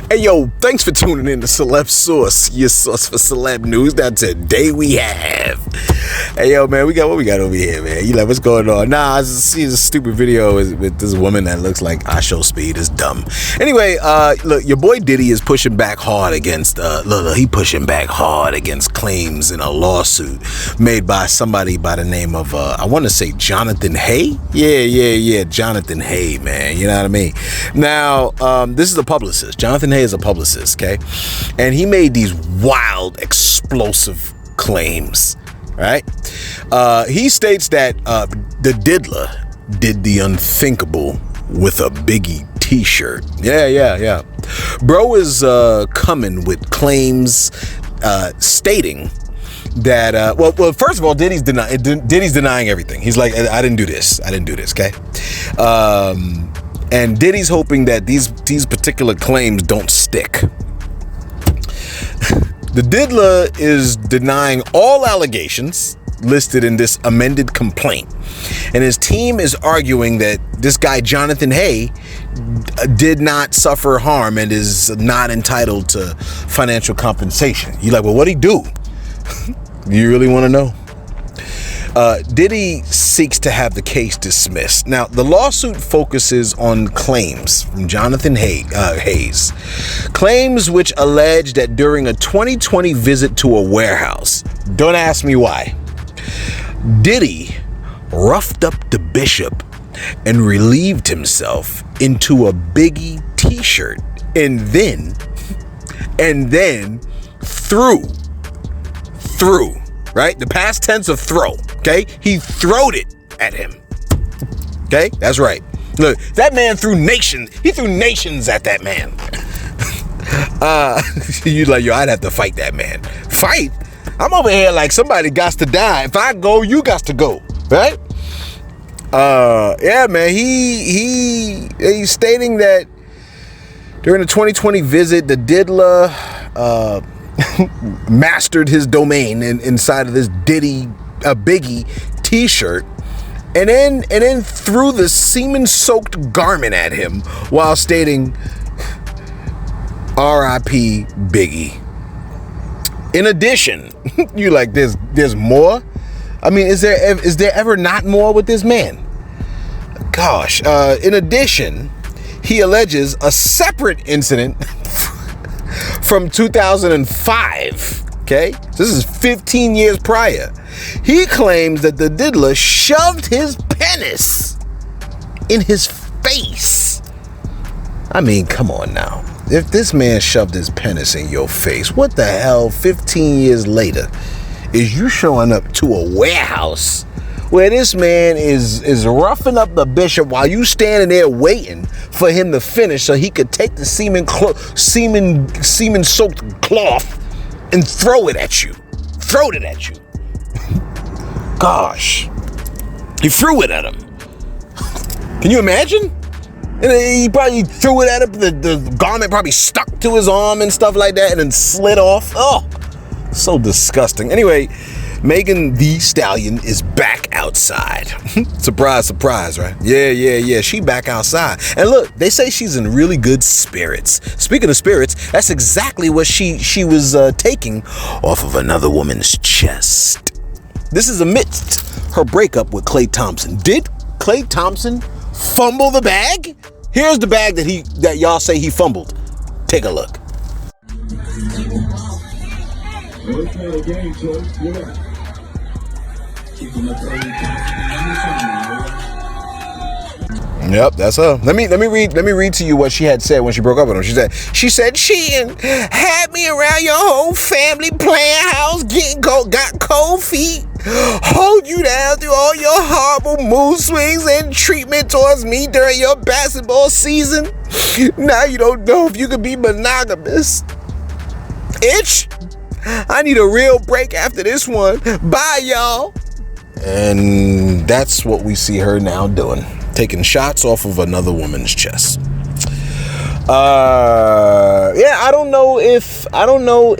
Hey, yo, thanks for tuning in to Celeb Source, your source for celeb news. Now, today we have... Hey, yo, man, what we got over here, man? You like, what's going on? Nah, I see this stupid video with this woman that looks like I Show Speed. It's dumb. Anyway, look, your boy Diddy is pushing back hard against, he pushing back hard against claims in a lawsuit made by somebody by the name of, I want to say Jonathan Hay? Yeah, Jonathan Hay, man. You know what I mean? Now, this is a publicist. Jonathan Hay is a publicist, okay? And he made these wild, explosive claims. Right? He states that the Diddler did the unthinkable with a Biggie t-shirt. Yeah. Bro is coming with claims stating that, well, first of all, Diddy's denying everything. He's like, I didn't do this, okay? And Diddy's hoping that these particular claims don't stick. The Diddler is denying all allegations listed in this amended complaint, and his team is arguing that this guy Jonathan Hay did not suffer harm and is not entitled to financial compensation. You're like, well, what'd he do? Do you really want to know? Diddy seeks to have the case dismissed. Now, the lawsuit focuses on claims from Jonathan Hayes. Claims which allege that during a 2020 visit to a warehouse, don't ask me why, Diddy roughed up the bishop and relieved himself into a Biggie t-shirt and then threw, right? The past tense of throw. Okay, he throwed it at him. Okay, that's right. Look, that man threw nations. He threw nations at that man. You like, yo, I'd have to fight that man. Fight? I'm over here like somebody got to die. If I go, you got to go, right? Yeah, man. He's stating that during the 2020 visit, the Diddler mastered his domain inside of this Biggie t-shirt, and then threw the semen-soaked garment at him while stating R.I.P. Biggie. In addition, you like, there's more? I mean, is there ever not more with this man? Gosh. In addition, he alleges a separate incident from 2005. Okay, so this is 15 years prior. He claims that the Diddler shoved his penis in his face. I mean, come on now. If this man shoved his penis in your face, what the hell, 15 years later, is you showing up to a warehouse where this man is roughing up the bishop while you standing there waiting for him to finish so he could take the semen-soaked cloth and throw it at you. Gosh. He threw it at him. Can you imagine? And he probably threw it at him. The garment probably stuck to his arm and stuff like that and then slid off. Oh, so disgusting. Anyway, Thee Stallion is back outside. Surprise, right? Yeah. She back outside. And look, they say she's in really good spirits. Speaking of spirits, that's exactly what she was taking off of another woman's chest. This is amidst her breakup with Klay Thompson. Did Klay Thompson fumble the bag? Here's the bag that y'all say he fumbled. Take a look. Yep, that's her. Let me read to you what she had said when she broke up with him. She said cheating had me around your whole family playing house, got cold feet, hold you down through all your horrible mood swings and treatment towards me during your basketball season. Now you don't know if you could be monogamous. Itch, I need a real break after this one. Bye, y'all. And that's what we see her now doing. Taking shots off of another woman's chest. Yeah, I don't know if I don't know.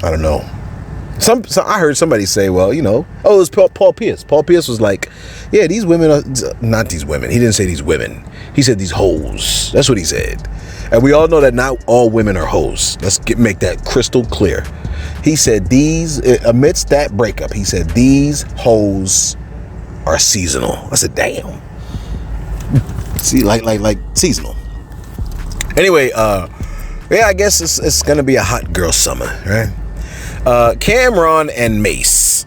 I heard somebody say, well, you know, oh, it was Paul Pierce. Paul Pierce was like, yeah, these women are not these women. He didn't say these women. He said these hoes. That's what he said. And we all know that not all women are hoes. Make that crystal clear. He said amidst that breakup, he said these hoes are seasonal. I said, damn. See, like seasonal. Anyway, yeah, I guess it's gonna be a hot girl summer, right? Cameron and Mace.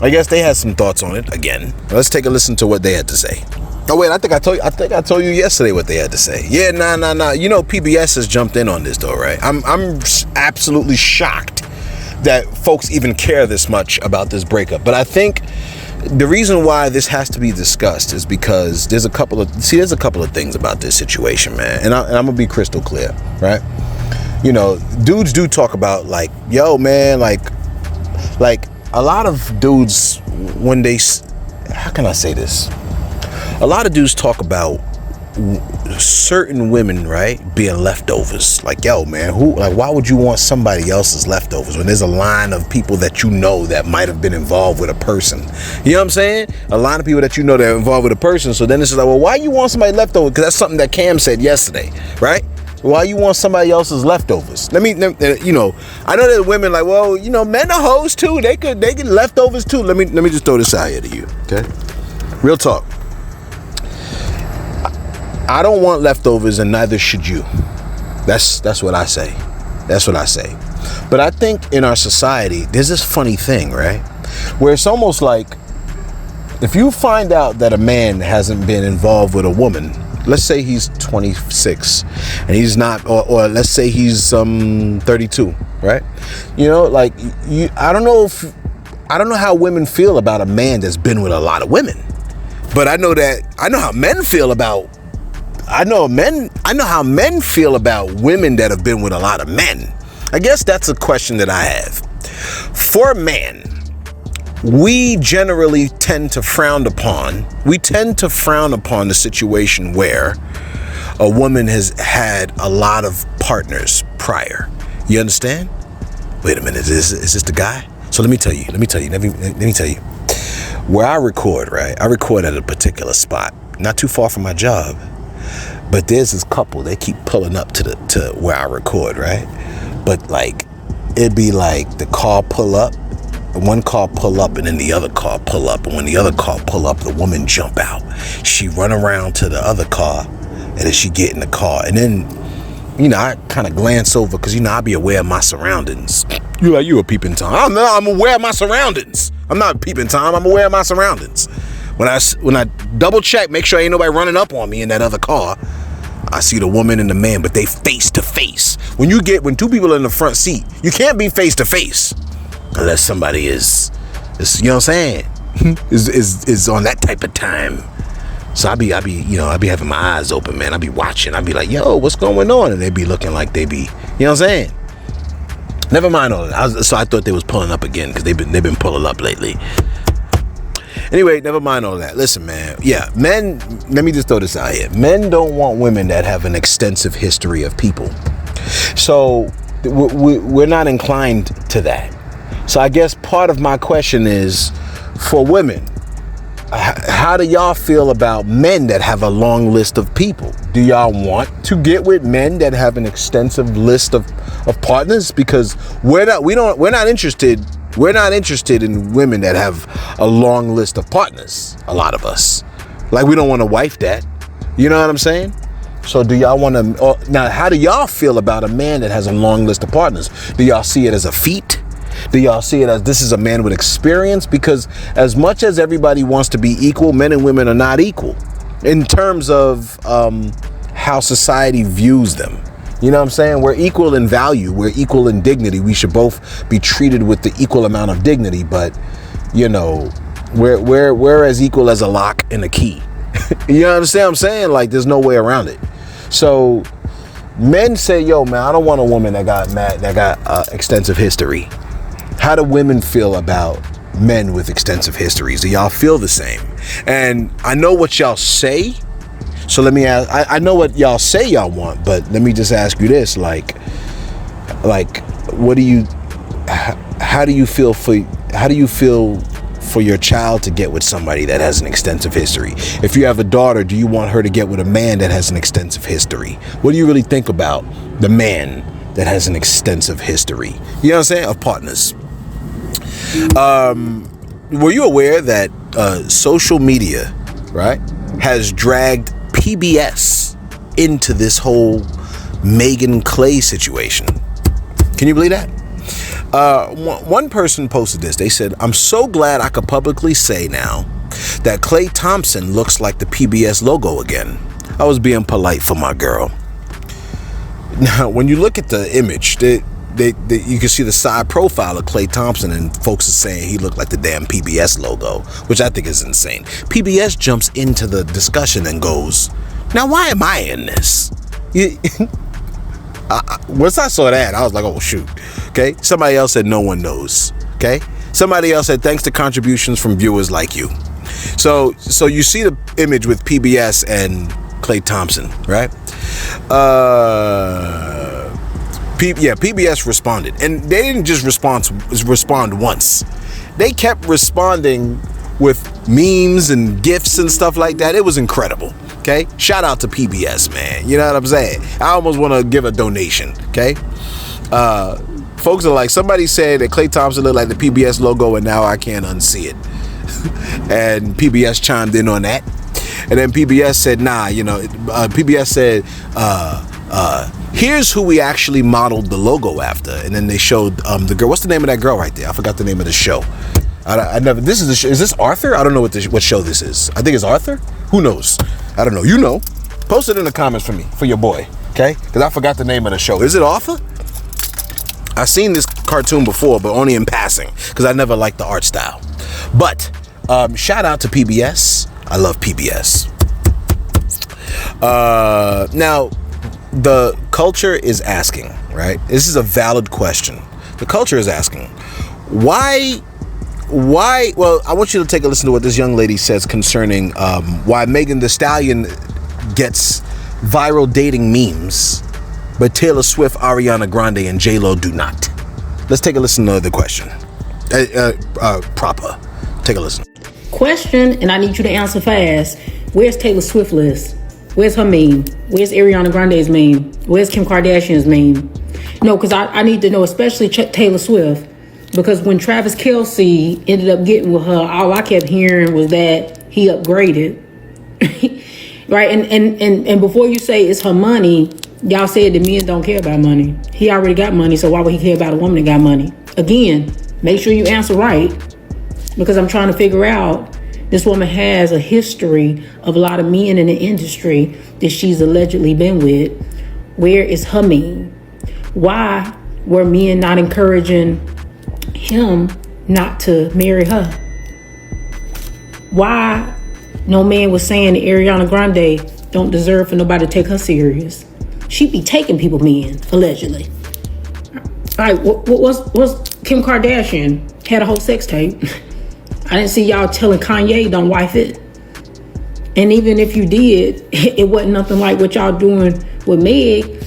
I guess they had some thoughts on it again. Let's take a listen to what they had to say. Oh wait, I think I told you yesterday what they had to say. Yeah, nah. You know, PBS has jumped in on this though, right? I'm absolutely shocked that folks even care this much about this breakup. But I think the reason why this has to be discussed is because there's a couple of things about this situation, man. And I'm gonna be crystal clear, right? You know, dudes do talk about like, yo, man, like a lot of dudes when they, how can I say this? A lot of dudes talk about certain women, right, being leftovers. Like, yo, man, why would you want somebody else's leftovers when there's a line of people that you know that might have been involved with a person? You know what I'm saying? A line of people that you know that are involved with a person. So then it's like, well, why you want somebody leftover? Because that's something that Cam said yesterday, right? Why you want somebody else's leftovers? You know, I know that women like, well, you know, men are hoes too. They get leftovers too. Let me just throw this out here to you, okay? Real talk. I don't want leftovers, and neither should you. That's what I say. That's what I say. But I think in our society, there's this funny thing, right? Where it's almost like if you find out that a man hasn't been involved with a woman, let's say he's 26 and he's not, or let's say he's 32, right? You know, like I don't know how women feel about a man that's been with a lot of women, but I know how men feel about. I know how men feel about women that have been with a lot of men. I guess that's a question that I have. For a man, we generally tend to frown upon the situation where a woman has had a lot of partners prior. You understand? Wait a minute, is this the guy? So let me tell you. Where I record, right? I record at a particular spot, not too far from my job. But there's this couple, they keep pulling up to where I record, right? But like, it'd be like the car pull up, one car pull up, and then the other car pull up. And when the other car pull up, the woman jump out. She run around to the other car, and then she get in the car. And then, you know, I kind of glance over, because, you know, I be aware of my surroundings. You a peeping Tom. I'm aware of my surroundings. I'm not peeping Tom, I'm aware of my surroundings. When I double check, make sure ain't nobody running up on me in that other car, I see the woman and the man, but they face to face. When two people are in the front seat, you can't be face to face unless somebody is you know what I'm saying, is on that type of time. So I be having my eyes open, man. I be watching. I be like, yo, what's going on? And they be looking like they be, you know what I'm saying? Never mind all that. So I thought they was pulling up again, because they've been pulling up lately. Anyway, never mind all that. Listen, man. Yeah, men, let me just throw this out here. Men don't want women that have an extensive history of people. So we're not inclined to that. So I guess part of my question is, for women, how do y'all feel about men that have a long list of people? Do y'all want to get with men that have an extensive list of partners? Because we're not interested in women that have a long list of partners. A lot of us, like, we don't want to wife that. You know what I'm saying? So do y'all want to? Now, how do y'all feel about a man that has a long list of partners? Do y'all see it as a feat? Do y'all see it as this is a man with experience? Because as much as everybody wants to be equal, men and women are not equal in terms of how society views them. You know what I'm saying? We're equal in value. We're equal in dignity. We should both be treated with the equal amount of dignity. But, you know, we're as equal as a lock and a key. You understand what I'm saying? Like, there's no way around it. So men say, yo, man, I don't want a woman that got extensive history. How do women feel about men with extensive histories? Do y'all feel the same? And I know what y'all say. So let me ask, I know what y'all say y'all want, but let me just ask you this, like, how do you feel for your child to get with somebody that has an extensive history? If you have a daughter, do you want her to get with a man that has an extensive history? What do you really think about the man that has an extensive history? You know what I'm saying? Of partners. Were you aware that social media, right, has dragged PBS into this whole Megan Klay situation? Can you believe that? One person posted this. They said, "I'm so glad I could publicly say now that Klay Thompson looks like the PBS logo again. I was being polite for my girl." Now, when you look at the image, you can see the side profile of Klay Thompson, and folks are saying he looked like the damn PBS logo, which I think is insane. PBS jumps into the discussion and goes, "Now, why am I in this?" Once I saw that, I was like, oh, shoot. Okay. Somebody else said no one knows. Okay. Somebody else said thanks to contributions from viewers like you. So you see the image with PBS and Klay Thompson, right? PBS responded, and they didn't just respond once. They kept responding with memes and GIFs and stuff like that. It was incredible. Okay, shout out to PBS, man. You know what I'm saying? I almost want to give a donation. Okay, folks are like, somebody said that Klay Thompson looked like the PBS logo, and now I can't unsee it. And PBS chimed in on that, and then PBS said, nah, PBS said, here's who we actually modeled the logo after, and then they showed the girl. What's the name of that girl right there? I forgot the name of the show. I never. This is is this Arthur? I don't know what show this is. I think it's Arthur. Who knows? I don't know. You know. Post it in the comments for me, for your boy. Okay? Because I forgot the name of the show. Is it Arthur? I've seen this cartoon before, but only in passing, because I never liked the art style. But shout out to PBS. I love PBS. Now, the culture is asking, right? This is a valid question. The culture is asking, why? Well, I want you to take a listen to what this young lady says concerning why Megan Thee Stallion gets viral dating memes, but Taylor Swift, Ariana Grande, and J-Lo do not. Let's take a listen to the question. Proper. Take a listen. Question, and I need you to answer fast. Where's Taylor Swift list? Where's her meme? Where's Ariana Grande's meme? Where's Kim Kardashian's meme? No, because I need to know, especially Taylor Swift. Because when Travis Kelce ended up getting with her, all I kept hearing was that he upgraded. Right? And before you say it's her money, y'all said that men don't care about money. He already got money, so why would he care about a woman that got money? Again, make sure you answer right. Because I'm trying to figure out, this woman has a history of a lot of men in the industry that she's allegedly been with. Where is her meme? Why were men not encouraging him not to marry her? Why no man was saying that Ariana Grande don't deserve for nobody to take her serious? She be taking people men, allegedly. All right, what's Kim Kardashian had a whole sex tape. I didn't see y'all telling Kanye don't wife it. And even if you did, it wasn't nothing like what y'all doing with Meg.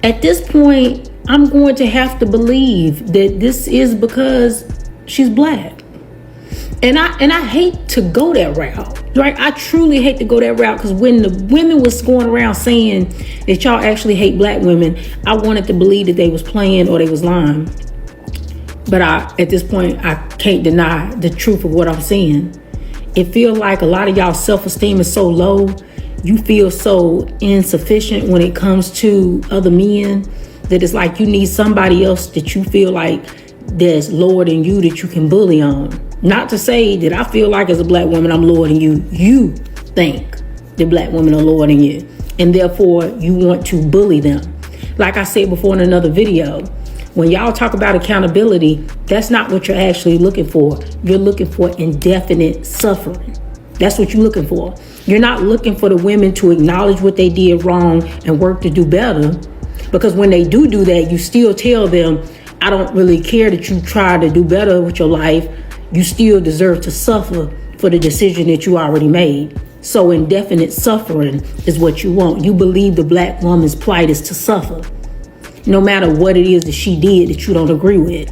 At this point, I'm going to have to believe that this is because she's black. And I hate to go that route, right? I truly hate to go that route, because when the women was going around saying that y'all actually hate black women, I wanted to believe that they was playing or they was lying. But at this point, I can't deny the truth of what I'm seeing. It feels like a lot of y'all self-esteem is so low. You feel so insufficient when it comes to other men that it's like you need somebody else that you feel like that's lower than you that you can bully on. Not to say that I feel like as a black woman I'm lower than you. You think that black women are lower than you, and therefore you want to bully them. Like I said before in another video, when y'all talk about accountability, that's not what you're actually looking for. You're looking for indefinite suffering. That's what you're looking for. You're not looking for the women to acknowledge what they did wrong and work to do better. Because when they do that, you still tell them, I don't really care that you try to do better with your life. You still deserve to suffer for the decision that you already made. So indefinite suffering is what you want. You believe the black woman's plight is to suffer, no matter what it is that she did that you don't agree with.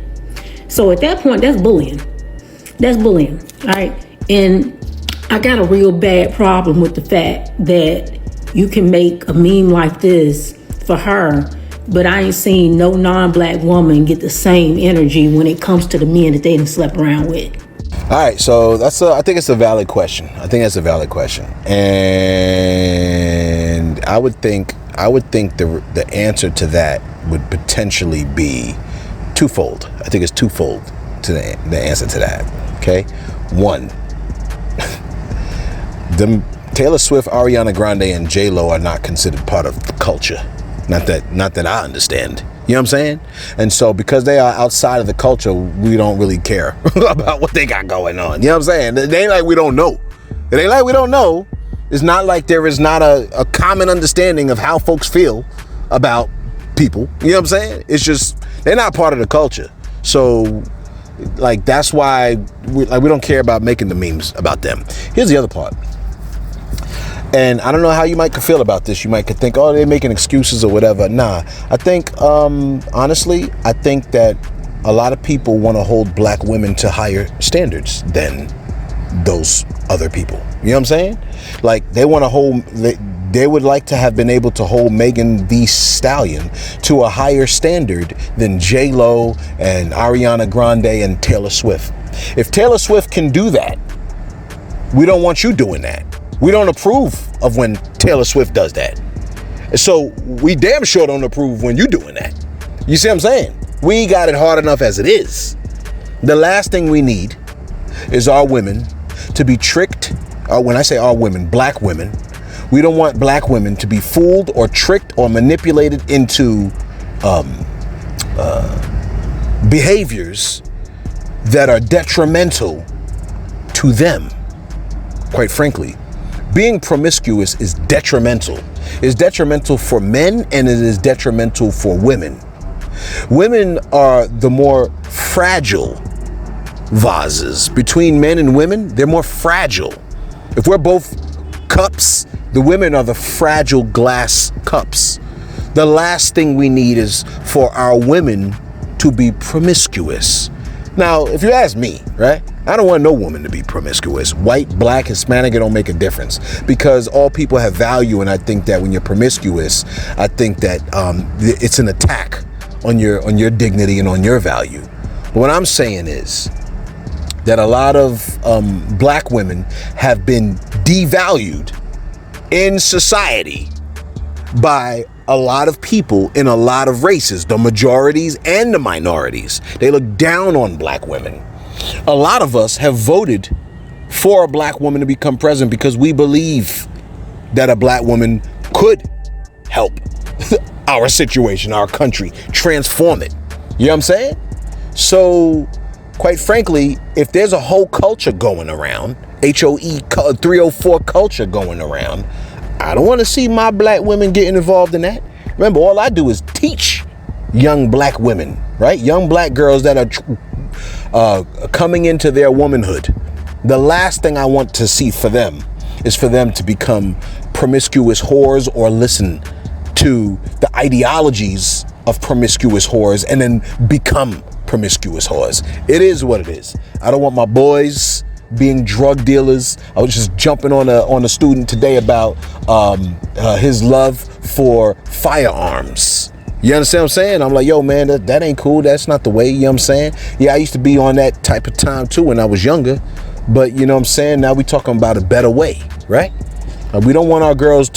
So at that point, that's bullying. That's bullying, all right? And I got a real bad problem with the fact that you can make a meme like this for her, but I ain't seen no non-black woman get the same energy when it comes to the men that they done slept around with. All right, so I think it's a valid question. And I would think the answer to that would potentially be twofold. I think it's twofold to the answer to that. Okay, one, Taylor Swift, Ariana Grande, and J-Lo are not considered part of the culture. Not that I understand. You know what I'm saying? And so because they are outside of the culture, we don't really care about what they got going on. You know what I'm saying? It ain't like we don't know. It's not like there is not a common understanding of how folks feel about people. You know what I'm saying? It's just, they're not part of the culture. So like, that's why we don't care about making the memes about them. Here's the other part. And I don't know how you might feel about this. You might could think, oh, they're making excuses or whatever. Nah, I think, honestly, I think that a lot of people want to hold black women to higher standards than those other people. You know what I'm saying? Like, they want to hold, they would like to have been able to hold Megan Thee Stallion to a higher standard than J-Lo and Ariana Grande and Taylor Swift. If Taylor Swift can do that, we don't want you doing that. We don't approve of when Taylor Swift does that. So we damn sure don't approve when you doing that. You see what I'm saying? We got it hard enough as it is. The last thing we need is our women to be tricked. When I say our women, black women, we don't want black women to be fooled or tricked or manipulated into behaviors that are detrimental to them. Quite frankly, being promiscuous is detrimental. It's detrimental for men and it is detrimental for women. Women are the more fragile vases. Between men and women, they're more fragile. If we're both cups, the women are the fragile glass cups. The last thing we need is for our women to be promiscuous. Now, if you ask me, right? I don't want no woman to be promiscuous. White, black, Hispanic, it don't make a difference because all people have value. And I think that when you're promiscuous, I think that it's an attack on your dignity and on your value. But what I'm saying is that a lot of black women have been devalued in society by a lot of people in a lot of races, the majorities and the minorities. They look down on black women. A lot of us have voted for a black woman to become president because we believe that a black woman could help our situation, our country, transform it. You know what I'm saying? So, quite frankly, if there's a whole culture going around, HOE 304 culture going around, I don't want to see my black women getting involved in that. Remember, all I do is teach young black women, right? Young black girls that are coming into their womanhood. The last thing I want to see for them is for them to become promiscuous whores or listen to the ideologies of promiscuous whores and then become promiscuous whores. It is what it is. I don't want my boys being drug dealers. I was just jumping on a student today about his love for firearms. You understand what I'm saying? I'm like, yo, man, that ain't cool. That's not the way. You know what I'm saying? Yeah, I used to be on that type of time too when I was younger. But you know what I'm saying? Now we talking about a better way, right? We don't want our girls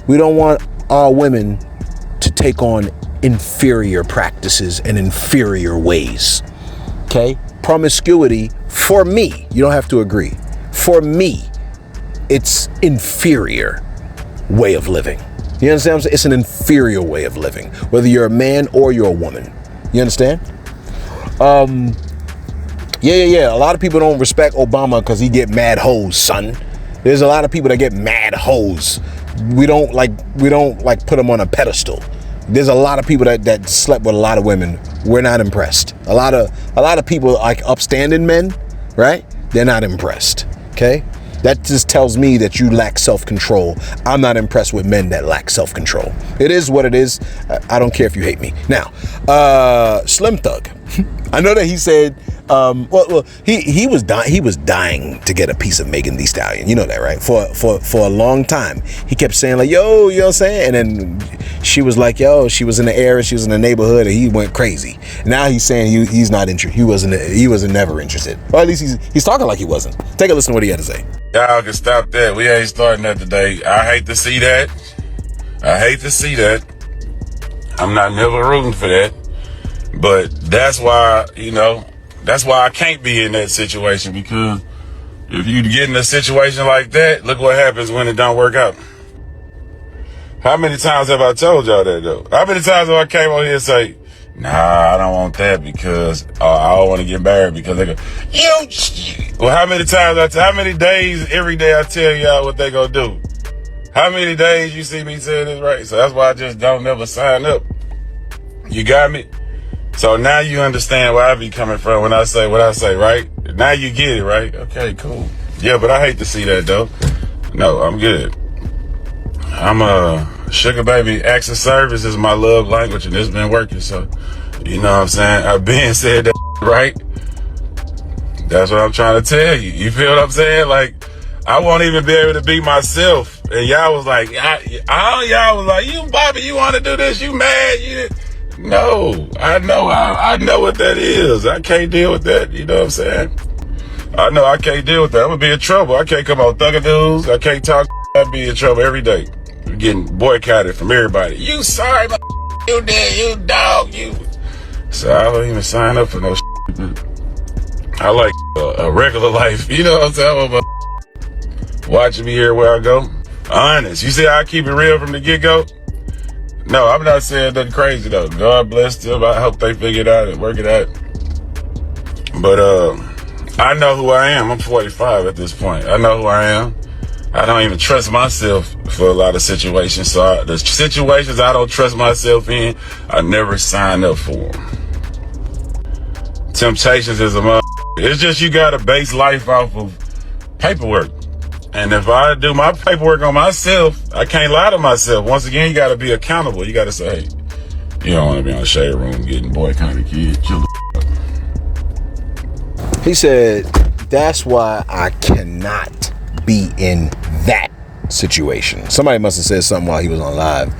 we don't want our women to take on inferior practices and inferior ways. Okay? Promiscuity, for me, you don't have to agree. For me, it's inferior way of living. You understand what I'm saying? It's an inferior way of living, whether you're a man or you're a woman. You understand? Yeah. A lot of people don't respect Obama because he get mad hoes, son. There's a lot of people that get mad hoes. We don't put them on a pedestal. There's a lot of people that slept with a lot of women. We're not impressed. A lot of people, like upstanding men, right? They're not impressed. Okay? That just tells me that you lack self-control. I'm not impressed with men that lack self-control. It is what it is. I don't care if you hate me. Now, Slim Thug. I know that he said He was dying to get a piece of Megan Thee Stallion. You know that, right? For a long time, he kept saying like, "Yo," you know what I'm saying? And then she was like, "Yo," she was in the area, she was in the neighborhood, and he went crazy. Now he's saying he's not interested. He wasn't never interested, or at least he's talking like he wasn't. Take a listen to what he had to say. Y'all can stop that. We ain't starting that today. I hate to see that. I'm not never rooting for that. But that's why, that's why I can't be in that situation, because if you get in a situation like that, look what happens when it don't work out. How many times have I told y'all that, though? How many times have I came on here and say, nah, I don't want that because I don't want to get married, because they go, well, how many days, every day I tell y'all what they gonna do? How many days you see me saying this, right? So that's why I just don't never sign up. You got me? So now you understand where I be coming from when I say what I say, right? Now you get it, right? Okay, cool. Yeah, but I hate to see that, though. No, I'm good. I'm a sugar baby. Acts of service is my love language, and it's been working. So, you know what I'm saying? I've been said that, right? That's what I'm trying to tell you. You feel what I'm saying? Like, I won't even be able to be myself. And y'all was like, y'all was like, you, Bobby, you want to do this? You mad? No, I know what that is. I can't deal with that. You know what I'm saying? I know I can't deal with that. I'm gonna be in trouble. I can't come on Thugger News. I can't talk. I'll be in trouble every day. I'm getting boycotted from everybody. You sorry, you did, you dog, you. So I don't even sign up for no shit. I like a regular life. You know what I'm saying? I'm watching me here where I go. Honest. You see how I keep it real from the get-go? No, I'm not saying nothing crazy, though. God bless them. I hope they figure it out and work it out. But I know who I am. I'm 45 at this point. I know who I am. I don't even trust myself for a lot of situations. So the situations I don't trust myself in, I never sign up for them. Temptations is a mother. It's just you got to base life off of paperwork. And if I do my paperwork on myself, I can't lie to myself. Once again, you got to be accountable. You got to say, hey, you don't want to be on the shade room getting boycotted, kid. Chill the f***. He said, that's why I cannot be in that situation. Somebody must have said something while he was on live.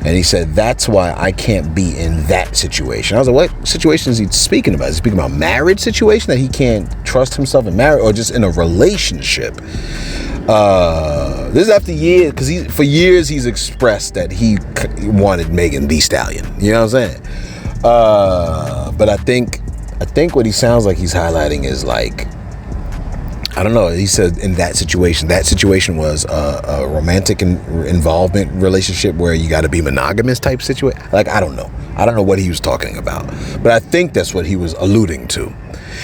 And he said, that's why I can't be in that situation. I was like, what situation is he speaking about? Is he speaking about marriage situation, that he can't trust himself in marriage, or just in a relationship? This is after years, because for years he's expressed that he wanted Megan Thee Stallion. You know what I'm saying? But I think what he sounds like he's highlighting is like, I don't know. He said in that situation was a romantic involvement relationship where you got to be monogamous type situation. Like, I don't know what he was talking about, but I think that's what he was alluding to.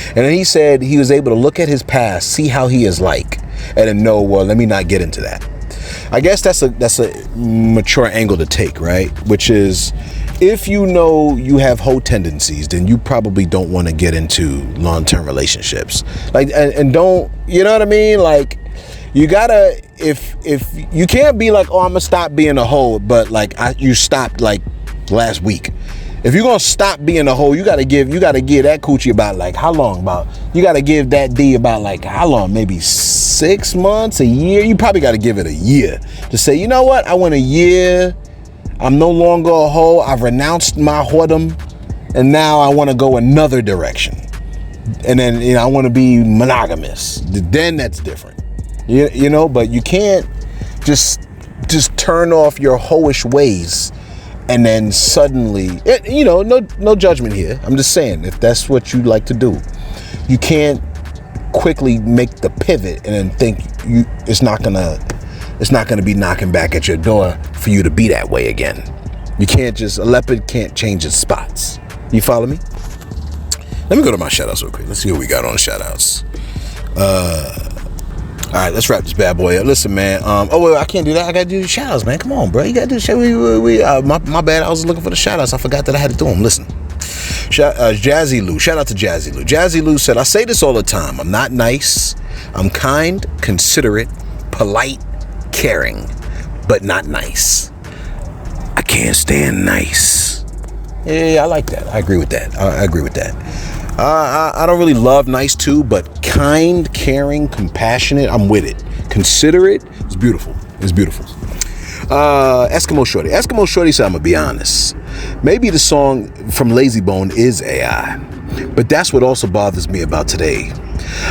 And then he said he was able to look at his past, see how he is like, and then know, well, let me not get into that. I guess that's a mature angle to take, right? Which is, if you know you have hoe tendencies, then you probably don't want to get into long-term relationships. Like, and don't, you know what I mean? Like, you gotta, if you can't be like, oh, I'm gonna stop being a hoe, but like you stopped like last week. If you're gonna stop being a hoe, you gotta give that coochie about like how long? You gotta give that D about like how long? Maybe 6 months, a year. You probably gotta give it a year to say, you know what? I went a year. I'm no longer a hoe. I've renounced my whoredom, and now I want to go another direction. And then I want to be monogamous. Then that's different. You know, but you can't just turn off your hoish ways. And then suddenly, no judgment here. I'm just saying, if that's what you like to do, you can't quickly make the pivot and then think it's not gonna be knocking back at your door for you to be that way again. You can't a leopard can't change its spots. You follow me? Let me go to my shout outs real quick. Let's see what we got on shout outs. All right, let's wrap this bad boy up. Listen, man. I can't do that. I gotta do the shout outs, man. Come on, bro. You gotta do the shout. My bad. I was looking for the shout outs. I forgot that I had to do them. Listen. Jazzy Lou. Shout out to Jazzy Lou. Jazzy Lou said, I say this all the time. I'm not nice. I'm kind, considerate, polite, caring, but not nice. I can't stand nice. Yeah, I like that. I agree with that. I don't really love nice too, but kind, caring, compassionate, I'm with it. Considerate, it's beautiful. It's beautiful. Eskimo Shorty said, I'm gonna be honest. Maybe the song from Lazy Bone is AI, but that's what also bothers me about today.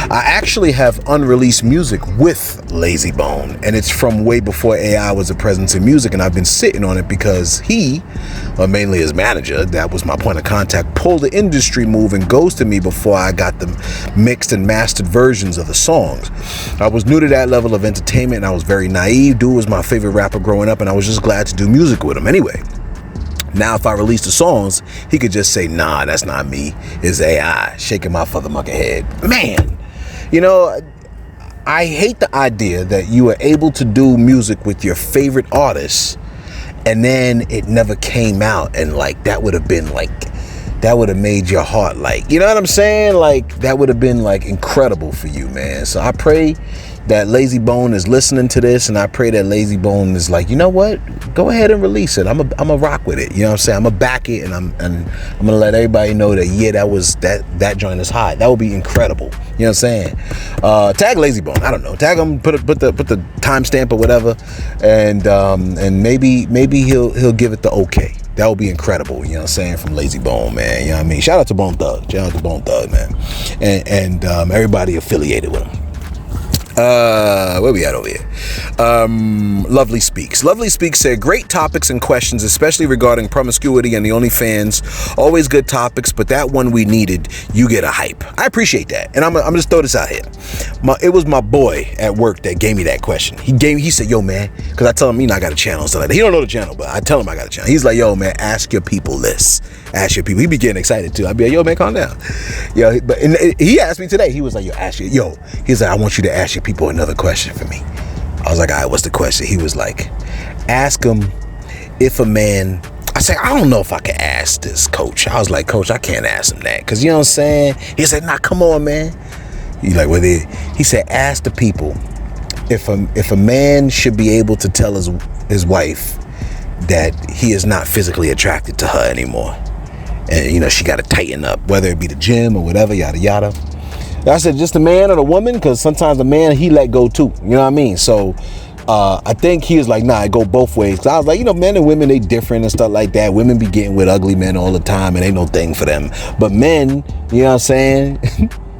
I actually have unreleased music with Lazy Bone, and it's from way before AI was a presence in music, and I've been sitting on it because he, or mainly his manager, that was my point of contact, pulled the industry move and ghosted me before I got the mixed and mastered versions of the songs. I was new to that level of entertainment, and I was very naive. Dude was my favorite rapper growing up, and I was just glad to do music with him anyway. Now, if I release the songs, he could just say, nah, that's not me. It's AI. Shaking my motherfucking head. Man, you know, I hate the idea that you are able to do music with your favorite artists and then it never came out. And like, that would have been like, that would have made your heart like, you know what I'm saying? Like, that would have been like incredible for you, man. So I pray that Lazy Bone is listening to this, and I pray that Lazy Bone is like, you know what? Go ahead and release it. I'm a rock with it. You know what I'm saying? I'm gonna back it, and I'm gonna let everybody know that yeah, that joint is hot. That would be incredible. You know what I'm saying? Tag Lazy Bone. I don't know. Tag him. Put the timestamp or whatever, and maybe he'll give it the okay. That would be incredible, you know what I'm saying, from Lazy Bone, man. You know what I mean? Shout out to Bone Thug. Shout out to Bone Thug, man. And everybody affiliated with him. Where we at over here? Lovely Speaks. Lovely Speaks said, great topics and questions, especially regarding promiscuity and the OnlyFans. Always good topics, but that one we needed. You get a hype. I appreciate that. And I'm just throw this out here. It was my boy at work that gave me that question. He said, yo, man, because I tell him, I got a channel and stuff like that. He don't know the channel, but I tell him I got a channel. He's like, yo, man, ask your people this. Ask your people. He be getting excited too. I'd be like, yo, man, calm down. Yo, and he asked me today. He was like, he's like, I want you to ask your people another question for me. I was like, all right, what's the question? He was like, ask him if a man, I said, I don't know if I can ask this, coach. I was like, coach, I can't ask him that. Cause you know what I'm saying? He said, nah, come on, man. He like, well, he said, ask the people if a man should be able to tell his wife that he is not physically attracted to her anymore. And, she got to tighten up, whether it be the gym or whatever, yada, yada. I said, just the man or the woman? Because sometimes the man, he let go too. You know what I mean? So I think he was like, nah, it go both ways. Because I was like, men and women, they different and stuff like that. Women be getting with ugly men all the time and ain't no thing for them. But men, you know what I'm saying?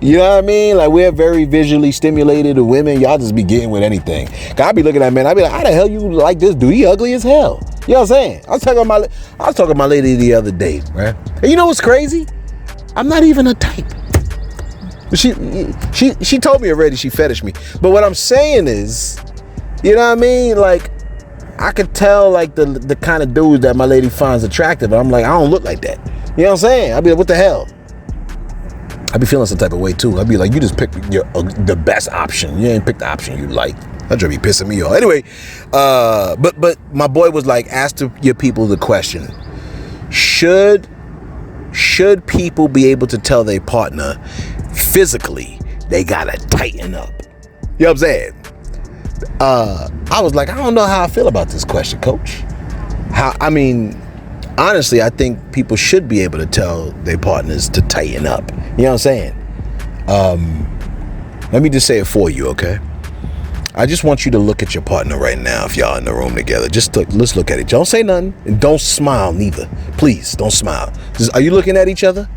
You know what I mean? Like, we're very visually stimulated. The women, y'all just be getting with anything. Cause I be looking at men, I be like, how the hell you like this dude? He ugly as hell. You know what I'm saying? I was talking to my lady the other day, right? And you know what's crazy? I'm not even a type. She told me already she fetished me. But what I'm saying is, you know what I mean? Like, I could tell like the kind of dudes that my lady finds attractive. I'm like, I don't look like that. You know what I'm saying? I'd be like, what the hell? I'd be feeling some type of way too. I'd be like, you just picked the best option. You ain't picked the option you like. That should be pissing me off. Anyway, but my boy was like, ask your people the question. Should people be able to tell their partner physically they gotta tighten up? You know what I'm saying? I was like, I don't know how I feel about this question, coach. Honestly, I think people should be able to tell their partners to tighten up. You know what I'm saying? Let me just say it for you, okay? I just want you to look at your partner right now. If y'all in the room together, let's look at it. Don't say nothing and don't smile neither. Please don't smile. Are you looking at each other?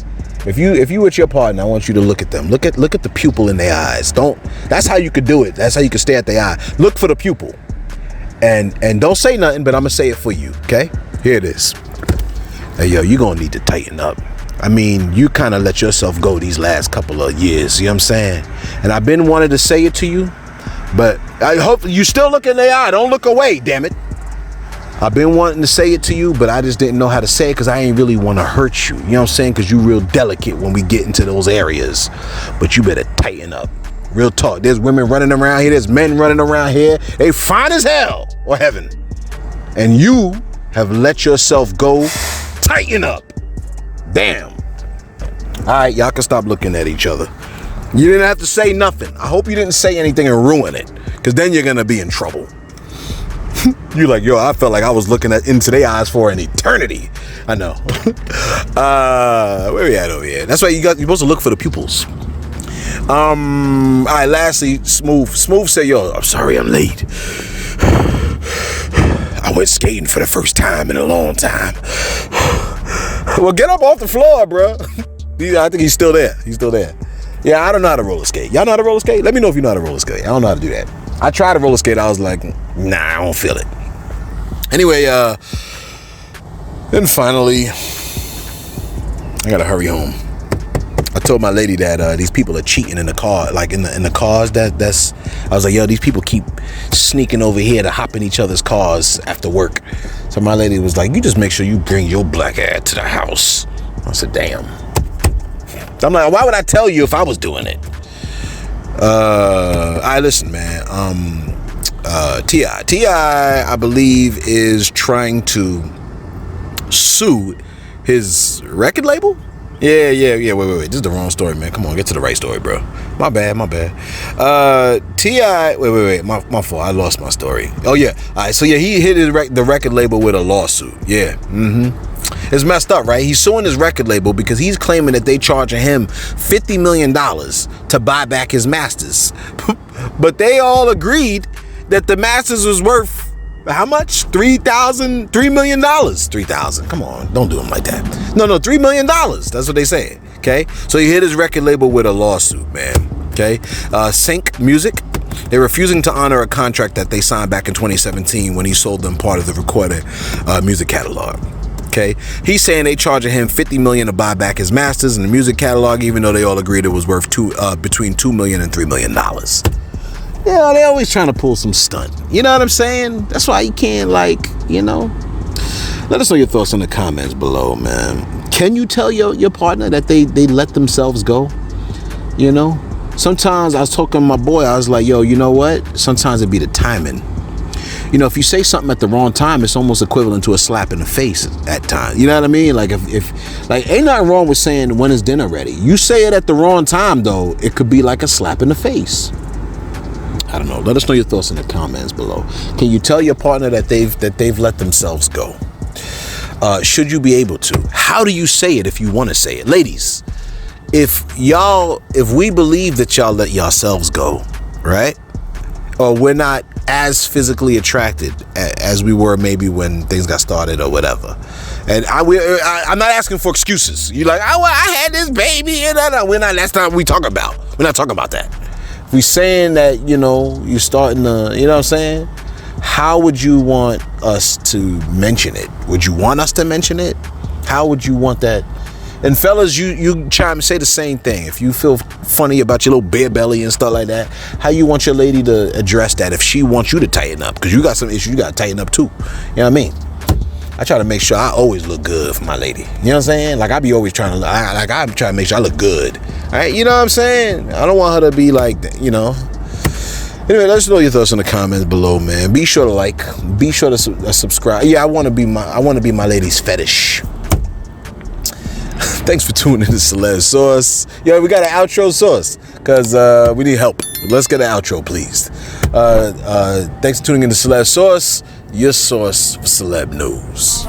If you with your partner, I want you to look at them. Look at the pupil in their eyes. That's how you could do it. That's how you could stare at their eye. Look for the pupil. And don't say nothing, but I'm gonna say it for you. Okay? Here it is. Hey, yo, you're gonna need to tighten up. You kind of let yourself go these last couple of years. You know what I'm saying? And I've been wanting to say it to you, but I hope you still look in their eye. Don't look away, damn it. I've been wanting to say it to you, but I just didn't know how to say it because I ain't really want to hurt you. You know what I'm saying? Because you real delicate when we get into those areas. But you better tighten up. Real talk. There's women running around here. There's men running around here. They fine as hell or heaven. And you have let yourself go. Tighten up. Damn. All right, y'all can stop looking at each other. You didn't have to say nothing. I hope you didn't say anything and ruin it, because then you're going to be in trouble. You like, yo, I felt like I was looking into their eyes for an eternity. I know. Where we at over here? That's why you're supposed to look for the pupils. All right, lastly, Smooth said, yo, I'm sorry I'm late. I went skating for the first time in a long time. Well, get up off the floor, bro. I think he's still there. Yeah, I don't know how to roller skate. Y'all know how to roller skate? Let me know if you know how to roller skate. I don't know how to do that. I tried to roller skate. I was like, nah, I don't feel it. Anyway, then finally, I gotta hurry home. I told my lady that these people are cheating in the car, like in the cars. That's. I was like, yo, these people keep sneaking over here to hop in each other's cars after work. So my lady was like, you just make sure you bring your black ass to the house. I said, damn. I'm like, why would I tell you if I was doing it? Listen, man. T.I., I believe, is trying to sue his record label. Yeah. Wait. This is the wrong story, man. Come on, get to the right story, bro. My bad. T.I., wait. My fault. I lost my story. Oh, yeah. All right, so, yeah, he hit the record label with a lawsuit. Yeah. It's messed up, right? He's suing his record label because he's claiming that they charging him $50 million to buy back his masters. But they all agreed that the masters was worth how much? $3 million. 3,000. Come on, don't do them like that. No, $3 million. That's what they said. Okay, so he hit his record label with a lawsuit, man. Okay, Sync Music. They're refusing to honor a contract that they signed back in 2017 when he sold them part of the recorded music catalog. Okay, he's saying they charging him $50 million to buy back his masters and the music catalog, even though they all agreed it was worth between $2 million and $3 million. Yeah, they always trying to pull some stunt. You know what I'm saying? That's why you can't, let us know your thoughts in the comments below, man. Can you tell your partner that they let themselves go? You know, sometimes I was talking to my boy, I was like, yo, you know what? Sometimes it be the timing. You know, if you say something at the wrong time, it's almost equivalent to a slap in the face at times. You know what I mean? Like if ain't nothing wrong with saying when is dinner ready. You say it at the wrong time though, it could be like a slap in the face. I don't know. Let us know your thoughts in the comments below. Can you tell your partner that they've let themselves go? Should you be able to? How do you say it if you want to say it? Ladies, if we believe that y'all let yourselves go, right? Or we're not as physically attracted as we were maybe when things got started or whatever. And I'm not asking for excuses. You're like, I had this baby and that's not what we talk about. We're not talking about that. We saying that, you're starting to, you know what I'm saying? How would you want us to mention it? Would you want us to mention it? How would you want that? And fellas, you try and say the same thing. If you feel funny about your little bare belly and stuff like that, how you want your lady to address that if she wants you to tighten up? Because you got some issues you got to tighten up too. You know what I mean? I try to make sure I always look good for my lady. You know what I'm saying? Like I be always trying to, I'm trying to make sure I look good. All right, you know what I'm saying? I don't want her to be like, Anyway, let us know your thoughts in the comments below, man. Be sure to like. Be sure to subscribe. Yeah, I want to be my lady's fetish. Thanks for tuning in to Celeb Sauce. Yo, we got an outro sauce because we need help. Let's get an outro, please. Thanks for tuning in to Celeb Sauce, your source for celeb news.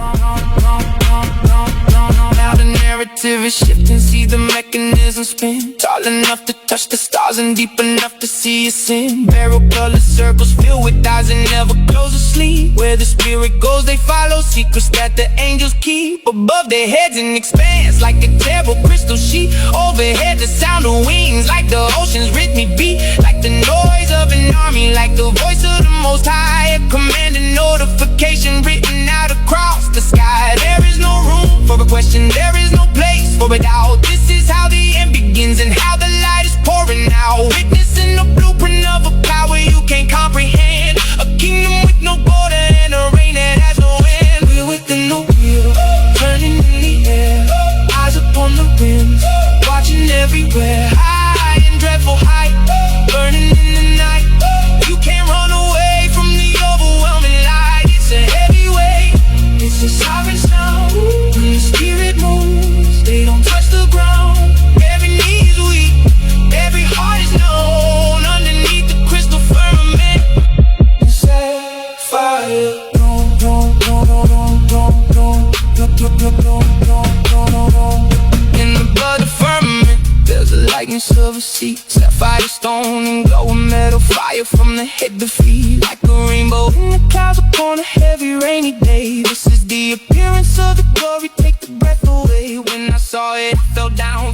Narrative is shifting, see the mechanism spin. Tall enough to touch the stars and deep enough to see your sin. Barrel color circles filled with eyes and never close asleep. Where the spirit goes, they follow secrets that the angels keep. Above their heads and expanse like a terrible crystal sheet. Overhead the sound of wings like the ocean's rhythmic beat. Like the noise of an army, like the voice of the most high. A command and notification written out across the sky. There is no room for a question, there is no place for a doubt. This is how the end begins and how the light is pouring out. Witnessing the blueprint of a power you can't comprehend. A kingdom with no border and a reign that has no end. We're within the wheel, turning in the air. Eyes upon the rims, watching everywhere. High and dreadful height, burning in the night. You can't run away from the overwhelming light. It's a heavy weight, it's a sovereign sound. When the spirit moves, they don't touch the ground. Every knee is weak, every heart is known. silver seats, sapphire stone and glowing metal, fire from the head to feet, like a rainbow in the clouds upon a heavy rainy day. This is the appearance of the glory, take the breath away. When I saw it, I fell down